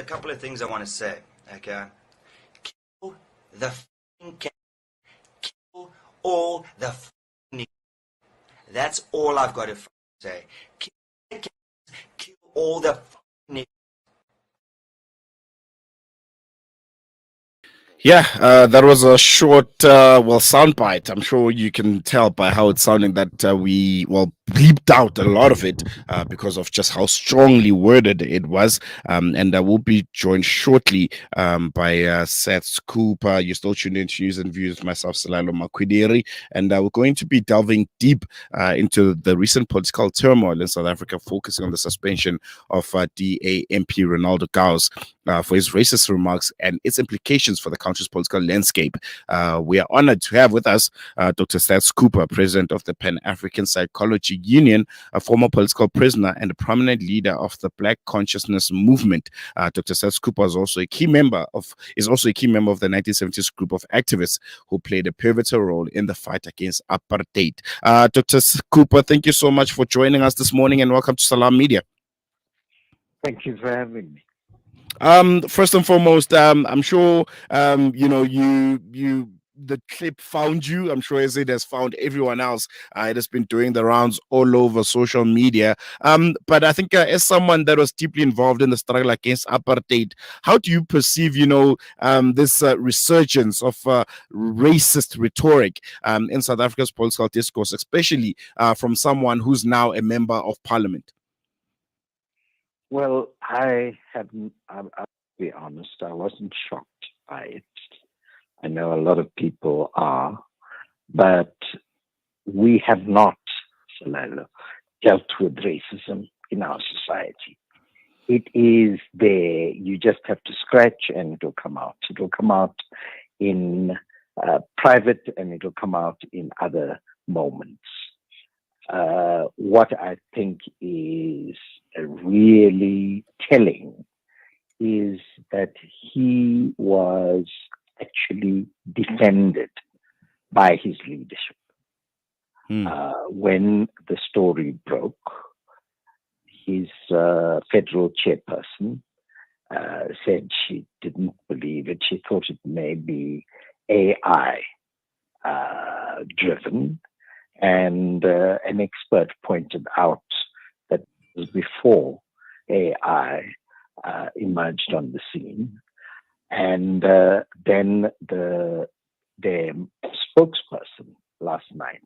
a couple of things I want to say. Okay, kill the f***ing cat. Kill all the f***ing. That's all I've got to say. Kill the cats. Kill all the f***ing. Yeah, that was a short, soundbite. I'm sure you can tell by how it's sounding that we bleeped out a lot of it because of just how strongly worded it was. And I will be joined shortly by Saths Cooper. You're still tuned into News and Views, myself, Salalo Makwidiri. And we're going to be delving deep into the recent political turmoil in South Africa, focusing on the suspension of DA MP Ronaldo Gauss for his racist remarks and its implications for the country's political landscape. We are honored to have with us Dr. Saths Cooper, President of the Pan-African Psychology Union, a former political prisoner and a prominent leader of the Black Consciousness Movement. Dr. Saths Cooper is also a key member of the 1970s group of activists who played a pivotal role in the fight against apartheid. Dr. Cooper, thank you so much for joining us this morning, and welcome to Salam Media. Thank you for having me. First and foremost, I'm sure the clip found you. I'm sure as it has found everyone else. It has been doing the rounds all over social media. But I think as someone that was deeply involved in the struggle against apartheid, how do you perceive, this resurgence of racist rhetoric in South Africa's political discourse, especially from someone who's now a member of parliament? Well, I'll be honest, I wasn't shocked by it. I know a lot of people are, but we have not, Salalo, dealt with racism in our society. It is there. You just have to scratch and it will come out. It will come out in private and it will come out in other moments. What I think is really telling is that he was actually defended by his leadership. When the story broke, his federal chairperson said she didn't believe it. She thought it may be AI driven. And an expert pointed out that it was before AI emerged on the scene. And then their spokesperson last night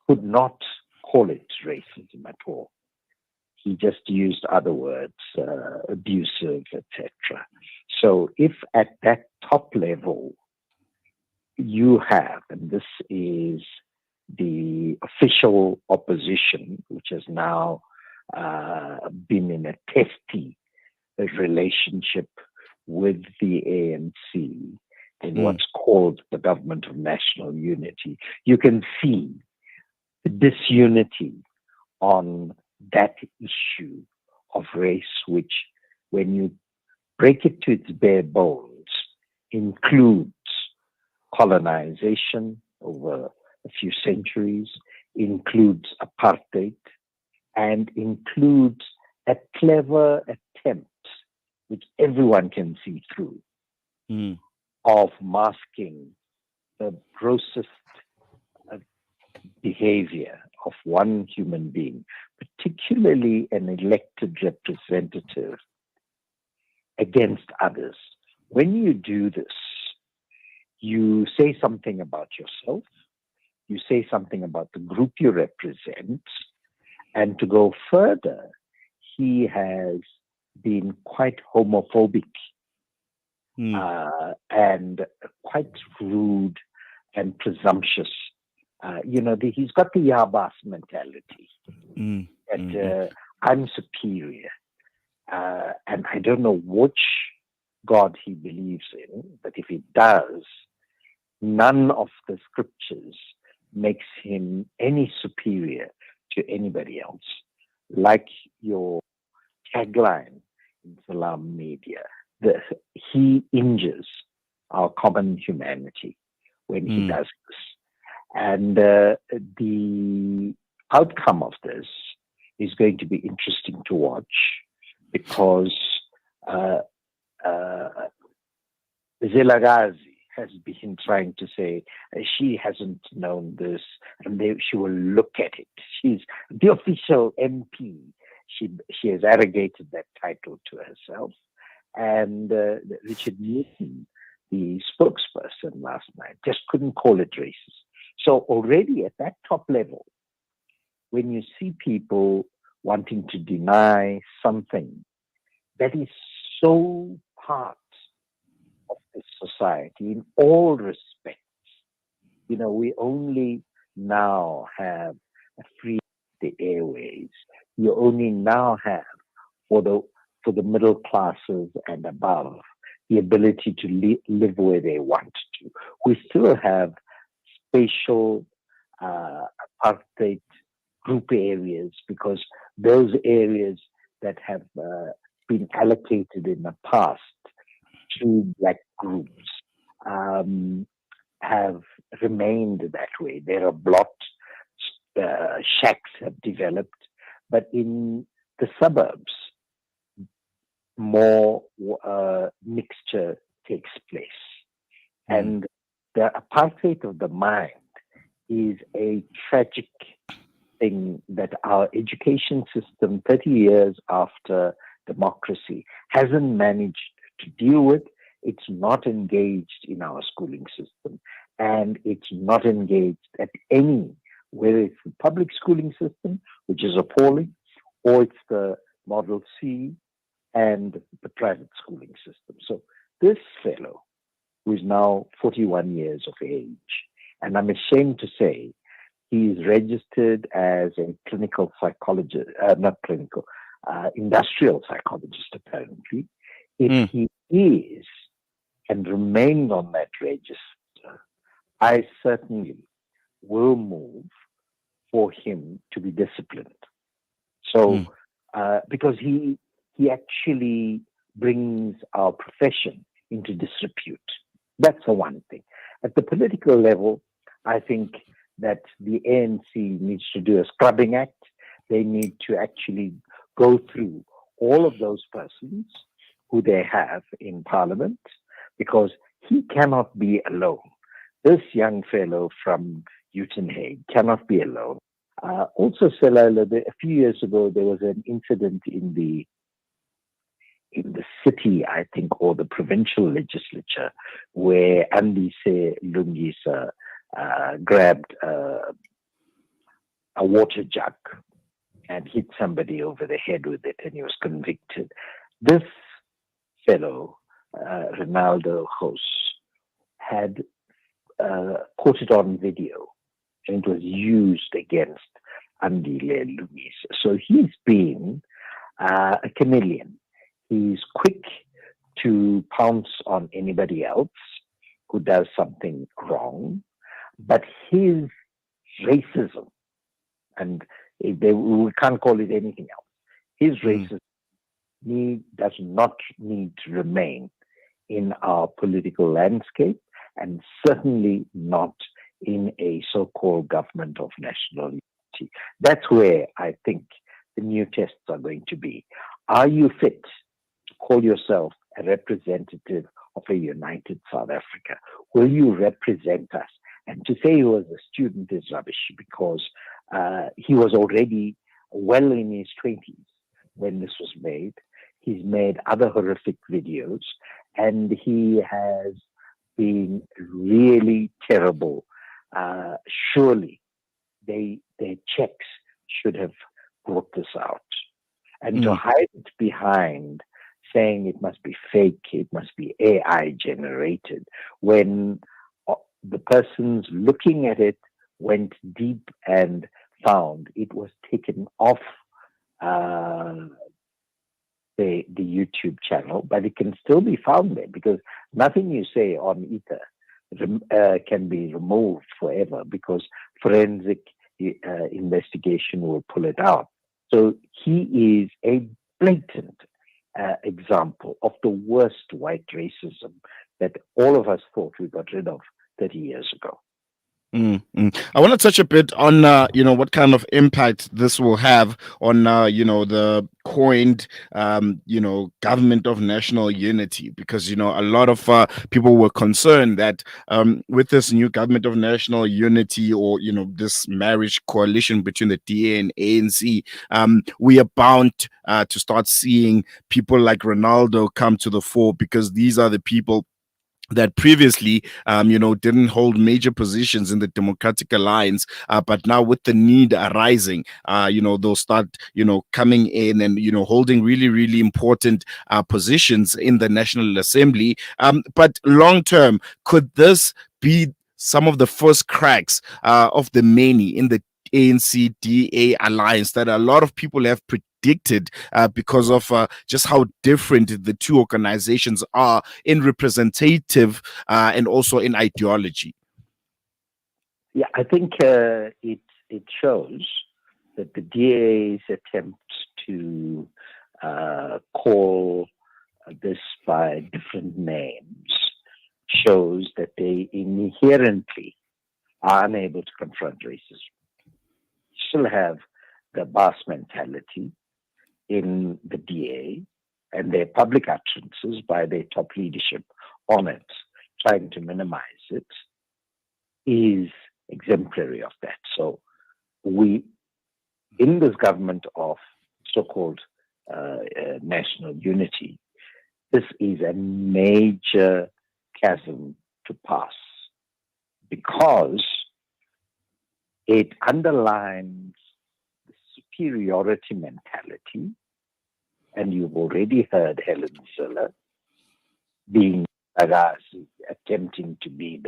could not call it racism at all. He just used other words, abusive, etc. So if at that top level you have, and this is the official opposition, which has now been in a testy relationship with the ANC in what's called the Government of National Unity, you can see the disunity on that issue of race, which, when you break it to its bare bones, includes colonization over a few centuries, includes apartheid, and includes a clever attempt, which everyone can see through, of masking the grossest behavior of one human being, particularly an elected representative, against others. When you do this, you say something about yourself, you say something about the group you represent, and to go further, he has been quite homophobic and quite rude and presumptuous. He's got the Yabas mentality that I'm superior. And I don't know which God he believes in, but if he does, none of the scriptures makes him any superior to anybody else. Like your tagline in Salam Media, he injures our common humanity when he does this. And the outcome of this is going to be interesting to watch, because uh, Zelagazi has been trying to say she hasn't known this, and she will look at it. She's the official MP. She has arrogated that title to herself. And Richard Newton, the spokesperson last night, just couldn't call it racist. So already at that top level, when you see people wanting to deny something that is so part of this society in all respects, we only now have free the airways. You only now have for the middle classes and above the ability to live where they want to. We still have spatial apartheid group areas, because those areas that have been allocated in the past to black groups have remained that way. There are blocked shacks have developed, but in the suburbs, more mixture takes place. And the apartheid of the mind is a tragic thing that our education system, 30 years after democracy, hasn't managed to deal with. It's not engaged in our schooling system, and it's not engaged at any, whether it's the public schooling system, which is appalling, or it's the Model C and the private schooling system. So this fellow, who is now 41 years of age, and I'm ashamed to say he is registered as a clinical psychologist, industrial psychologist, apparently. If he is and remains on that register, I certainly will move for him to be disciplined. So, because he actually brings our profession into disrepute. That's the one thing. At the political level, I think that the ANC needs to do a scrubbing act. They need to actually go through all of those persons who they have in Parliament, because he cannot be alone. This young fellow from Uitenhage cannot be alone. Also, Selala, a few years ago, there was an incident in the city, I think, or the provincial legislature, where Andise Lungisa grabbed a water jug and hit somebody over the head with it, and he was convicted. This fellow, Ronaldo Hos, had caught it on video, and it was used against Andile Lungisa. So he's been a chameleon. He's quick to pounce on anybody else who does something wrong, but his racism, and we can't call it anything else, his racism does not need to remain in our political landscape, and certainly not in a so-called government of national unity. That's where I think the new tests are going to be. Are you fit to call yourself a representative of a united South Africa? Will you represent us? And to say he was a student is rubbish, because he was already well in his 20s when this was made. He's made other horrific videos, and he has been really terrible. Surely their checks should have brought this out. And to hide it behind saying it must be fake, it must be AI generated, when the persons looking at it went deep and found it was taken off the YouTube channel, but it can still be found there, because nothing you say on Ether can be removed forever, because forensic investigation will pull it out. So he is a blatant example of the worst white racism that all of us thought we got rid of 30 years ago. I want to touch a bit on, what kind of impact this will have on, the coined, government of national unity, because, a lot of people were concerned that with this new government of national unity, or, this marriage coalition between the DA and ANC, we are bound to start seeing people like Ronaldo come to the fore, because these are the people that previously, didn't hold major positions in the Democratic Alliance, but now with the need arising, they'll start, coming in and, holding really, really important positions in the National Assembly. But long term, could this be some of the first cracks of the many in the ANC-DA alliance that a lot of people have predicted, because of just how different the two organizations are in representative and also in ideology? Yeah, I think it shows that the DA's attempt to call this by different names shows that they inherently are unable to confront racism. Still have the boss mentality in the DA, and their public utterances by their top leadership on it, trying to minimize it, is exemplary of that. So we, in this government of so-called national unity, this is a major chasm to pass, because it underlines the superiority mentality. And you've already heard Helen Ziller being attempting to be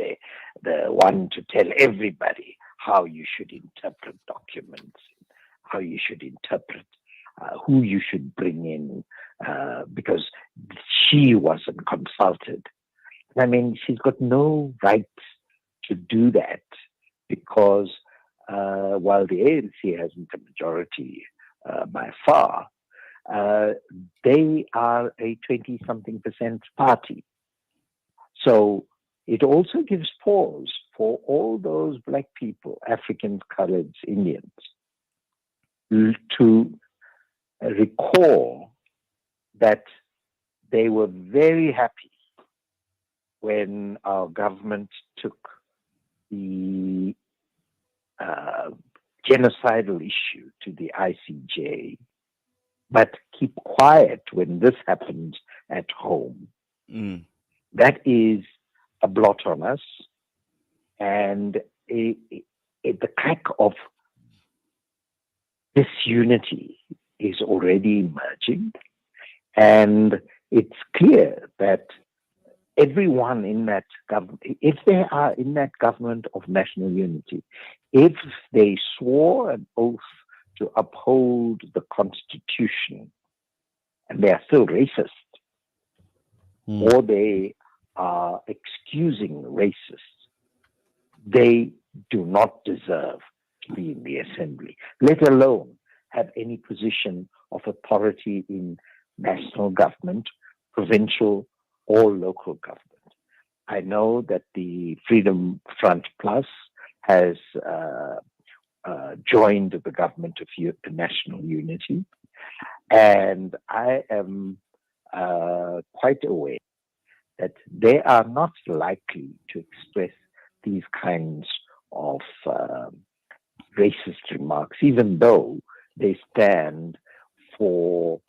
the one to tell everybody how you should interpret documents, how you should interpret who you should bring in, because she wasn't consulted. I mean, she's got no right to do that, because while the ANC hasn't a majority by far, they are a 20-something% party. So it also gives pause for all those black people, Africans, coloreds, Indians, to recall that they were very happy when our government took the genocidal issue to the ICJ, but keep quiet when this happens at home. That is a blot on us, and the crack of disunity is already emerging, and it's clear that everyone in that government, if they are in that government of national unity, if they swore an oath to uphold the Constitution, and they are still racist, or they are excusing racists, they do not deserve to be in the assembly, let alone have any position of authority in national government, provincial or local government. I know that the Freedom Front Plus has joined the government of national unity, and I am quite aware that they are not likely to express these kinds of racist remarks, even though they stand for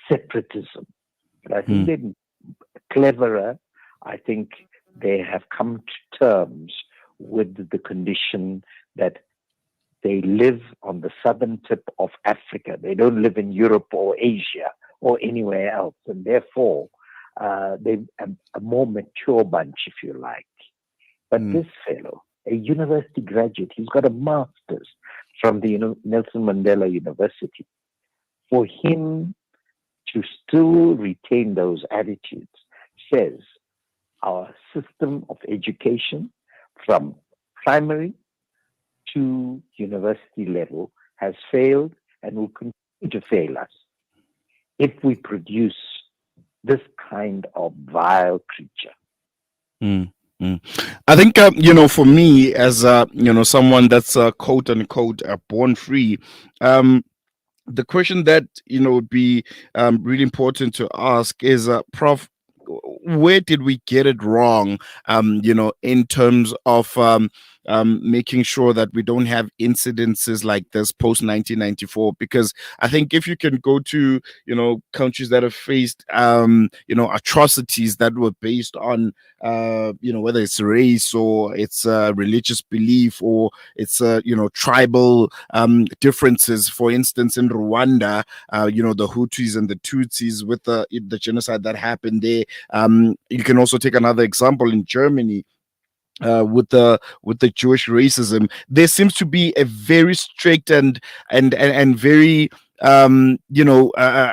separatism. But I think they're cleverer. I think they have come to terms with the condition that they live on the southern tip of Africa. They don't live in Europe or Asia or anywhere else. And therefore, they're a more mature bunch, if you like. But this fellow, a university graduate, he's got a master's from the Nelson Mandela University. For him to still retain those attitudes says our system of education from primary to university level has failed and will continue to fail us if we produce this kind of vile creature. I think, for me, as someone that's quote unquote born free, the question that would be really important to ask is, Prof, where did we get it wrong? In terms of making sure that we don't have incidences like this post 1994. Because I think if you can go to countries that have faced atrocities that were based on whether it's race or it's religious belief or it's tribal differences. For instance, in Rwanda, the Hutus and the Tutsis with the genocide that happened there. You can also take another example in Germany, with the Jewish racism. There seems to be a very strict and very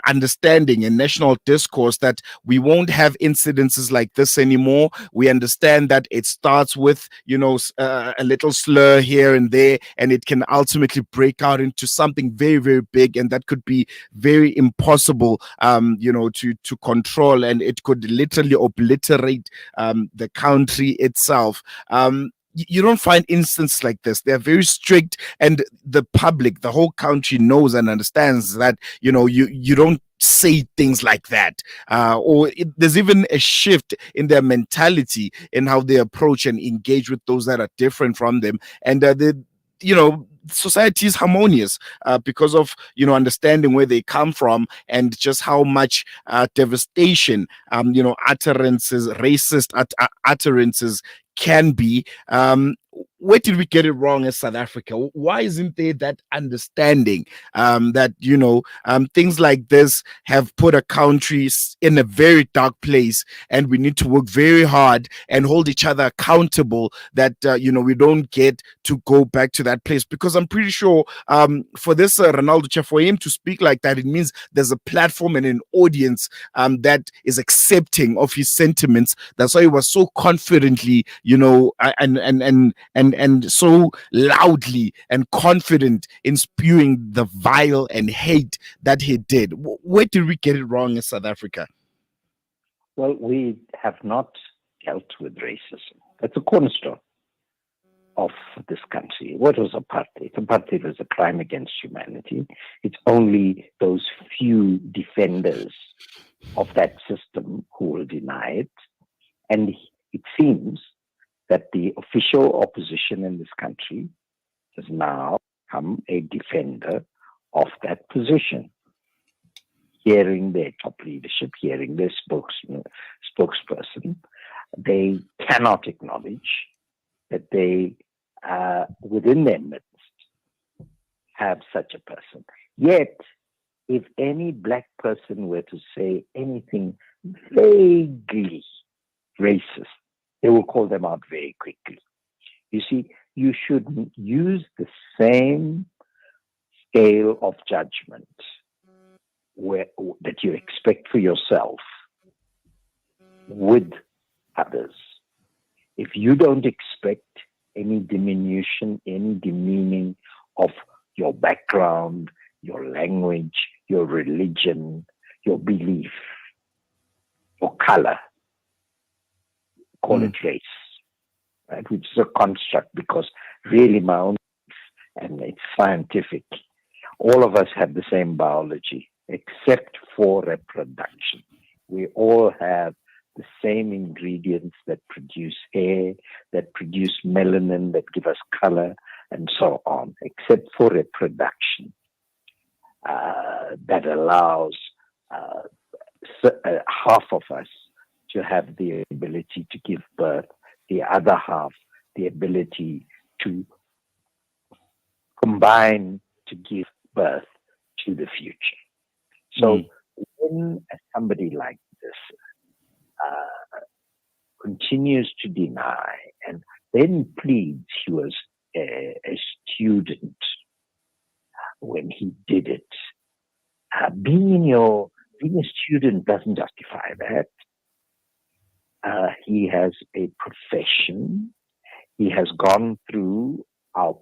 understanding and national discourse that we won't have incidences like this anymore. We understand that it starts with a little slur here and there, and it can ultimately break out into something very, very big, and that could be very impossible to control, and it could literally obliterate the country itself. You don't find instances like this. They're very strict, and the public, the whole country knows and understands that you don't say things like that, there's even a shift in their mentality in how they approach and engage with those that are different from them, and society is harmonious because of understanding where they come from and just how much devastation utterances, racist utterances can be. Where did we get it wrong as South Africa? Why isn't there that understanding that things like this have put a country in a very dark place, and we need to work very hard and hold each other accountable that we don't get to go back to that place? Because I'm pretty sure for this Ronaldo, for him to speak like that, it means there's a platform and an audience that is accepting of his sentiments. That's why he was so confidently and so loudly and confident in spewing the vile and hate that he did. Where did we get it wrong in South Africa? Well, we have not dealt with racism. That's a cornerstone of this country. What was apartheid? Apartheid was a crime against humanity. It's only those few defenders of that system who will deny it. And it seems that the official opposition in this country has now become a defender of that position, hearing their top leadership, hearing their spokesperson. They cannot acknowledge that they, within their midst, have such a person. Yet, if any black person were to say anything vaguely racist, they will call them out very quickly. You see, you should use the same scale of judgment that you expect for yourself with others. If you don't expect any diminution, any demeaning of your background, your language, your religion, your belief, your color, call it race, right? Which is a construct, because really my own life, and it's scientific, all of us have the same biology except for reproduction. We all have the same ingredients that produce hair, that produce melanin, that give us color, and so on, except for reproduction that allows half of us to have the ability to give birth, the other half the ability to combine to give birth to the future. So when somebody like this continues to deny and then pleads he was a student when he did it, being a student doesn't justify that. He has a profession. He has gone through our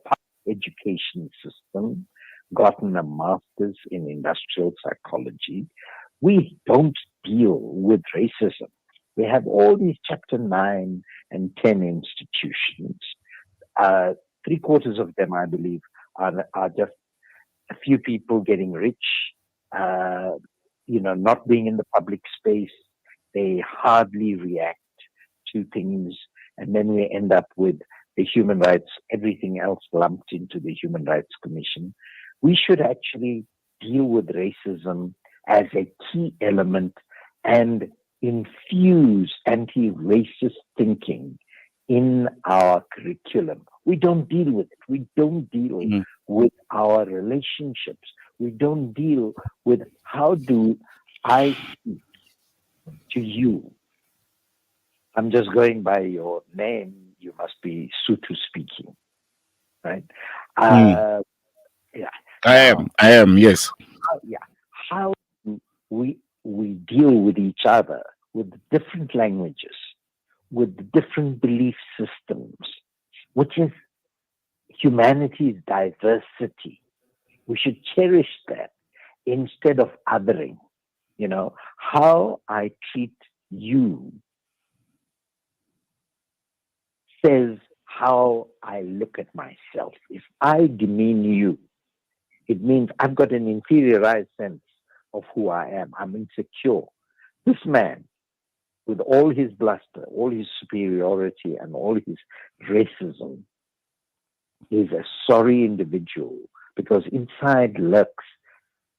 education system, gotten a master's in industrial psychology. We don't deal with racism. We have all these Chapter 9 and 10 institutions. Three-quarters of them, I believe, are just a few people getting rich, not being in the public space. They hardly react to things. And then we end up with the human rights, everything else lumped into the Human Rights Commission. We should actually deal with racism as a key element and infuse anti-racist thinking in our curriculum. We don't deal with it. We don't deal with our relationships. We don't deal with how do I speak to you. I'm just going by your name. You must be Sotho speaking, right? Yeah. I am, yes. How do we deal with each other with different languages, with different belief systems, which is humanity's diversity. We should cherish that instead of othering. How I treat you says how I look at myself. If I demean you, it means I've got an inferiorized sense of who I am. I'm insecure. This man, with all his bluster, all his superiority, and all his racism, is a sorry individual because inside lurks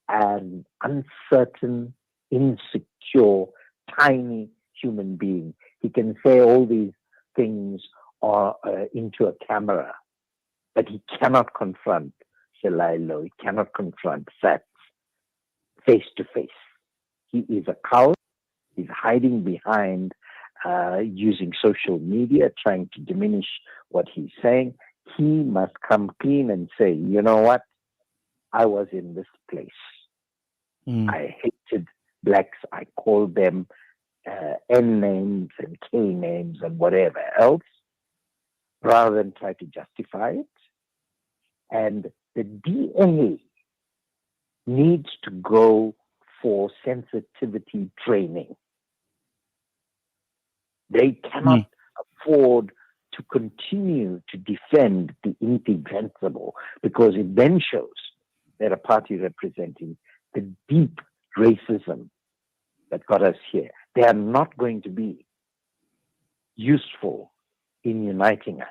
an uncertain, insecure, tiny human being. He can say all these things into a camera, but he cannot confront Selailo. He cannot confront Saths face to face. He is a coward. He's hiding behind using social media, trying to diminish what he's saying. He must come clean and say, you know what? I was in this place. I hated blacks. I called them N names and K names and whatever else, rather than try to justify it. And the DA needs to go for sensitivity training. They cannot afford to continue to defend the indefensible, because it then shows they're a party representing the deep racism that got us here. They are not going to be useful in uniting us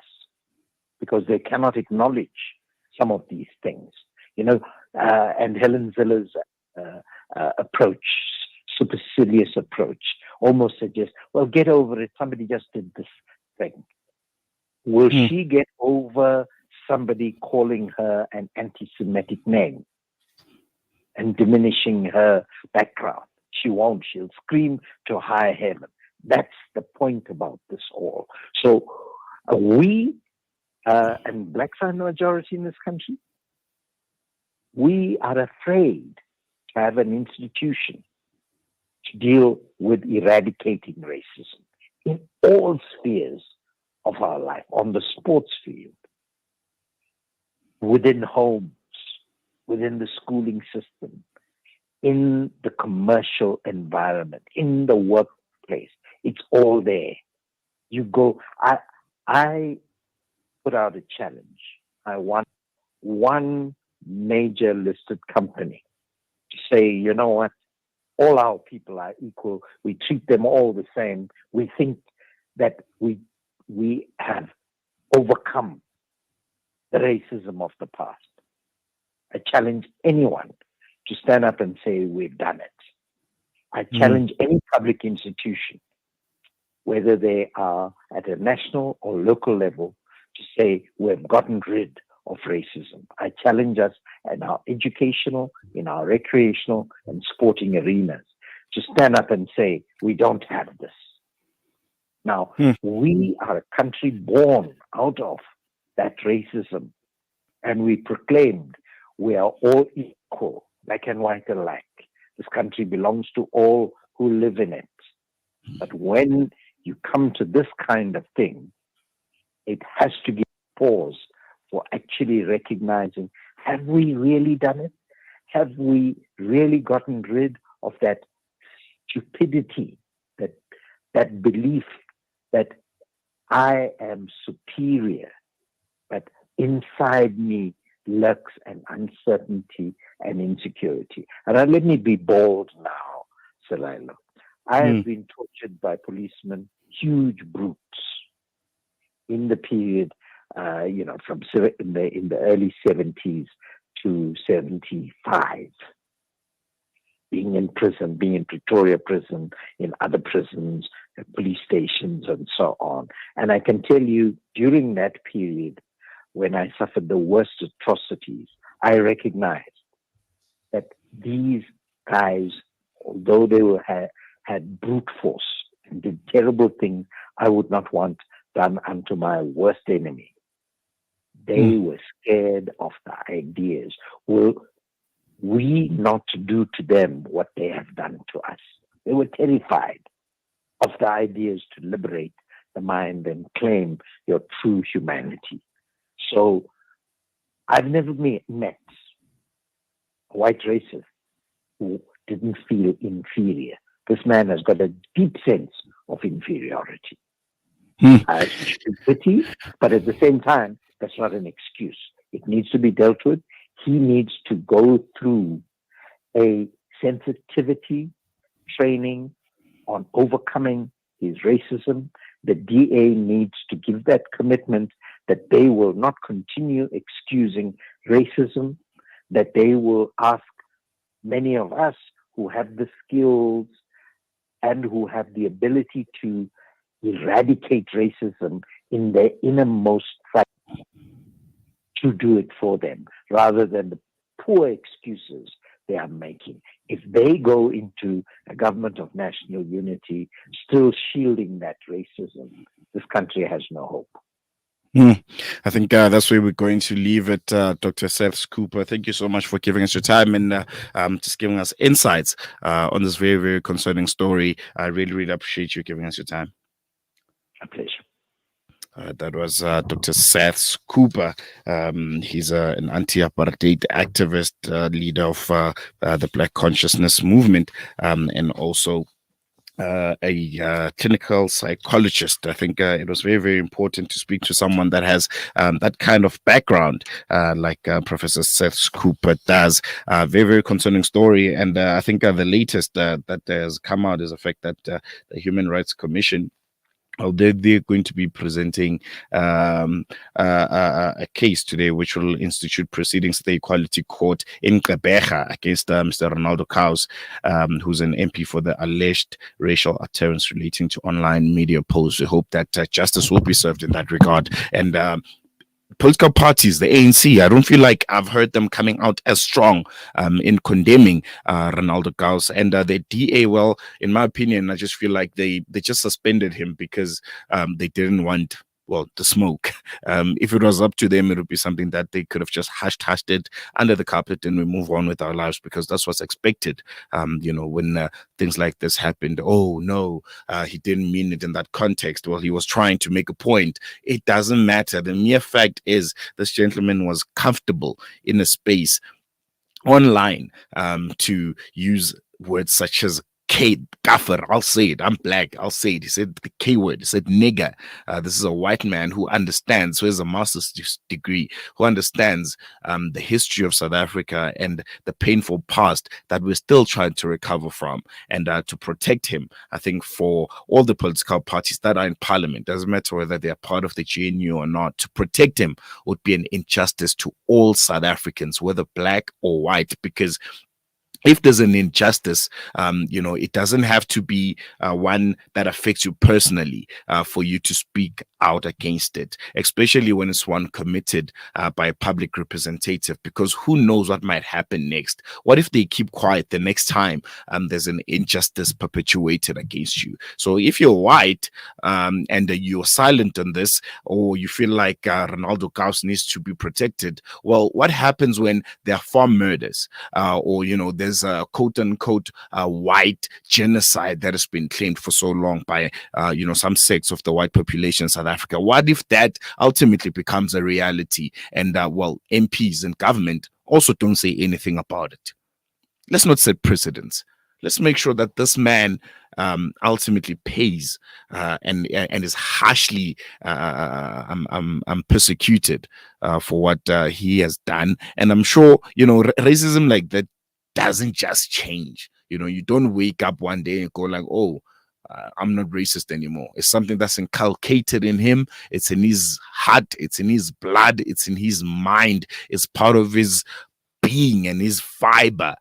because they cannot acknowledge some of these things. And Helen Zille's approach, supercilious approach, almost suggests, well, get over it. Somebody just did this thing. Will she get over somebody calling her an anti-Semitic name and diminishing her background? She won't. She'll scream to high heaven. That's the point about this all. So we, and blacks are the majority in this country, we are afraid to have an institution to deal with eradicating racism in all spheres of our life, on the sports field, within homes, within the schooling system, in the commercial environment, in the workplace. It's all there. You go, I put out a challenge. I want one major listed company to say, you know what, all our people are equal. We treat them all the same. We think that we have overcome the racism of the past. I challenge anyone to stand up and say we've done it. I challenge any public institution, whether they are at a national or local level, to say we've gotten rid of racism. I challenge us in our educational, in our recreational and sporting arenas to stand up and say we don't have this. Now, we are a country born out of that racism, and we proclaimed we are all equal, black and white alike. This country belongs to all who live in it. But when you come to this kind of thing, it has to give pause for actually recognizing, have we really done it? Have we really gotten rid of that stupidity that that belief that I am superior, but inside me lurks an uncertainty and insecurity. And let me be bold now, Salilo. I have been tortured by policemen, huge brutes, in the period, from in the early 70s to 75. Being in prison, being in Pretoria prison, in other prisons, police stations, and so on. And I can tell you, during that period, when I suffered the worst atrocities, I recognized that these guys, although they had brute force and did terrible things I would not want done unto my worst enemy, they were scared of the ideas. Will we not do to them what they have done to us? They were terrified of the ideas to liberate the mind and claim your true humanity. So I've never met a white racist who didn't feel inferior. This man has got a deep sense of inferiority. Pity, but at the same time, that's not an excuse. It needs to be dealt with. He needs to go through a sensitivity training on overcoming his racism. The DA needs to give that commitment that they will not continue excusing racism, that they will ask many of us who have the skills and who have the ability to eradicate racism in their innermost fact to do it for them, rather than the poor excuses they are making. If they go into a government of national unity, still shielding that racism, this country has no hope. I think that's where we're going to leave it, Dr. Saths Cooper. Thank you so much for giving us your time and just giving us insights on this very, very concerning story. I really, really appreciate you giving us your time. A pleasure. That was Dr. Saths Cooper. He's an anti-apartheid activist, leader of the Black Consciousness Movement, and also a clinical psychologist. I think it was very, very important to speak to someone that has that kind of background, like Professor Saths Cooper does. Very, very concerning story. And I think the latest that has come out is the fact that the Human Rights Commission, they're going to be presenting a case today which will institute proceedings at the Equality Court in Gqeberha against Mr. Ronaldo Kaus, who's an MP for the alleged racial utterance relating to online media posts. We hope that justice will be served in that regard. And political parties, the ANC, I don't feel like I've heard them coming out as strong in condemning Ronaldo Kaus. And the DA, well, in my opinion, I just feel like they just suspended him because they didn't want, the smoke. If it was up to them, it would be something that they could have just hushed it under the carpet and we move on with our lives, because that's what's expected. When things like this happened, oh no, he didn't mean it in that context. Well, he was trying to make a point. It doesn't matter. The mere fact is this gentleman was comfortable in a space online to use words such as gaffer, I'll say it. I'm black, I'll say it. He said the K word. He said nigger. This is a white man who understands, who has a master's degree, who understands the history of South Africa and the painful past that we're still trying to recover from. And to protect him, I think for all the political parties that are in parliament, doesn't matter whether they're part of the GNU or not, to protect him would be an injustice to all South Africans, whether black or white, because if there's an injustice, it doesn't have to be one that affects you personally for you to speak out against it, especially when it's one committed by a public representative, because who knows what might happen next? What if they keep quiet the next time there's an injustice perpetuated against you? So if you're white and you're silent on this, or you feel like Ronaldo Kaus needs to be protected, well, what happens when there are farm murders or, there's a quote-unquote white genocide that has been claimed for so long by, some sects of the white population in South Africa? What if that ultimately becomes a reality and, MPs and government also don't say anything about it? Let's not set precedents. Let's make sure that this man ultimately pays and is harshly persecuted for what he has done. And I'm sure, racism like that doesn't just change. You don't wake up one day and go like, oh, I'm not racist anymore. It's something that's inculcated in him. It's in his heart. It's in his blood. It's in his mind. It's part of his being and his fiber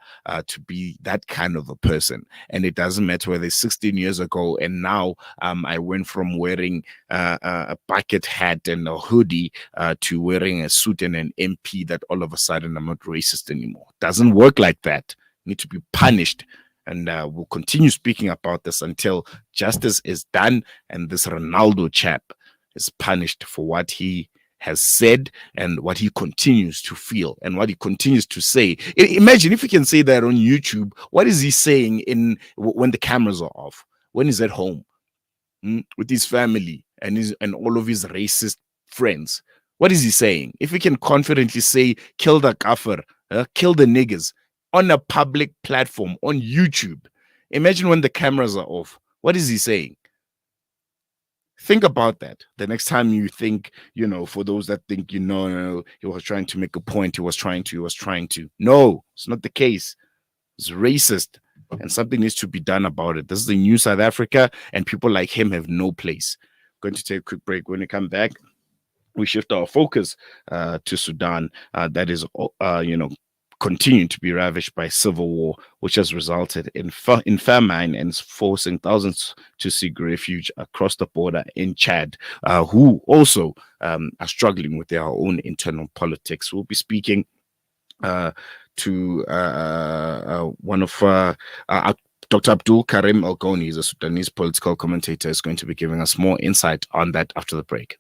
to be that kind of a person. And it doesn't matter whether it's 16 years ago and now I went from wearing a bucket hat and a hoodie to wearing a suit and an MP, that all of a sudden I'm not racist anymore. Doesn't work like that. Need to be punished. And we'll continue speaking about this until justice is done and this Ronaldo chap is punished for what he has said and what he continues to feel and what he continues to say. Imagine if he can say that on YouTube. What is he saying when the cameras are off, when he's at home with his family and all of his racist friends? What is he saying? If he can confidently say, kill the kafir, kill the niggers on a public platform on YouTube, imagine when the cameras are off. What is he saying? Think about that the next time you think, for those that think, no, he was trying to make a point. He was trying to. No, it's not the case. It's racist and something needs to be done about it. This is the new South Africa and people like him have no place. Going to take a quick break. When we come back, we shift our focus to Sudan. That is, continuing to be ravished by civil war, which has resulted in famine and is forcing thousands to seek refuge across the border in Chad, who also are struggling with their own internal politics. We'll be speaking to one of Dr. Abdul Karim Al-Goni, is a Sudanese political commentator, is going to be giving us more insight on that after the break.